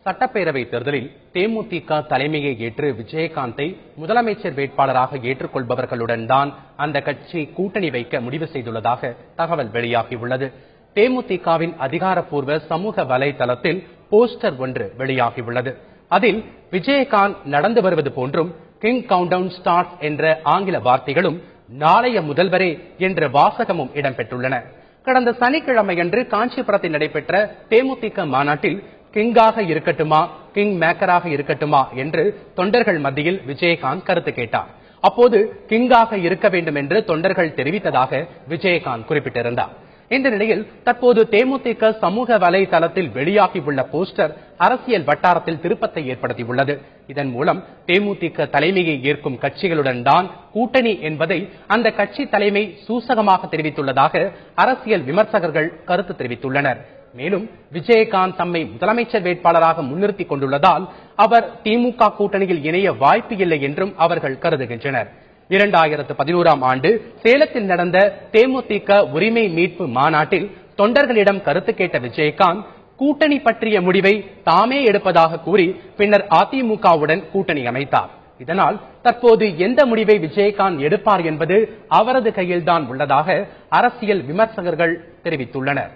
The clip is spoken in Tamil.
சட்டப்பேரவை தேர்தலில் தேமுதிக தலைமையை ஏற்று விஜயகாந்தை முதலமைச்சர் வேட்பாளராக ஏற்றுக்கொள்பவர்களுடன் தான் அந்த கட்சி கூட்டணி வைக்க முடிவு செய்துள்ளதாக தகவல் வெளியாகியுள்ளது. தேமுதிகவின் அதிகாரப்பூர்வ சமூக வலைதளத்தில் போஸ்டர் ஒன்று வெளியாகியுள்ளது. அதில் விஜயகாந்த் நடந்து வருவது போன்றும் கிங் கவுண்டவுன் ஸ்டார்ட் என்ற ஆங்கில வார்த்தைகளும் நாளைய முதல்வரே என்ற வாசகமும் இடம்பெற்றுள்ளன. கடந்த சனிக்கிழமையன்று காஞ்சிபுரத்தில் நடைபெற்ற தேமுதிக மாநாட்டில் கிங்காக இருக்கட்டுமா கிங் மேக்கராக இருக்கட்டுமா என்று தொண்டர்கள் மத்தியில் விஜயகாந்த் கருத்து கேட்டார். அப்போது கிங்காக இருக்க வேண்டும் என்று தொண்டர்கள் தெரிவித்ததாக விஜயகாந்த் குறிப்பிட்டிருந்தார். இந்த நிலையில் தற்போது தேமுதிக சமூக வலைதளத்தில் வெளியாகியுள்ள போஸ்டர் அரசியல் வட்டாரத்தில் திருப்பத்தை ஏற்படுத்தியுள்ளது. இதன் மூலம் தேமுதிக தலைமையை ஏற்கும் கட்சிகளுடன் தான் கூட்டணி என்பதை அந்த கட்சி தலைமை சூசகமாக தெரிவித்துள்ளதாக அரசியல் விமர்சகர்கள் கருத்து தெரிவித்துள்ளனர். மேலும் விஜயகாந்த் தம்மை முதலமைச்சர் வேட்பாளராக முன்னிறுத்திக் கொண்டுள்ளதால் அவர் திமுக கூட்டணியில் இணைய வாய்ப்பு இல்லை என்றும் அவர்கள் கருதுகின்றனர். 2011ஆம் ஆண்டு சேலத்தில் நடந்த தேமுதிக உரிமை மீட்பு மாநாட்டில் தொண்டர்களிடம் கருத்து கேட்ட விஜயகாந்த் கூட்டணி பற்றிய முடிவை தாமே எடுப்பதாக கூறி பின்னர் அதிமுகவுடன் கூட்டணி அமைத்தார். இதனால் தற்போது எந்த முடிவை விஜயகாந்த் எடுப்பார் என்பது அவரது கையில்தான் உள்ளதாக அரசியல் விமர்சகர்கள் தெரிவித்துள்ளனர்.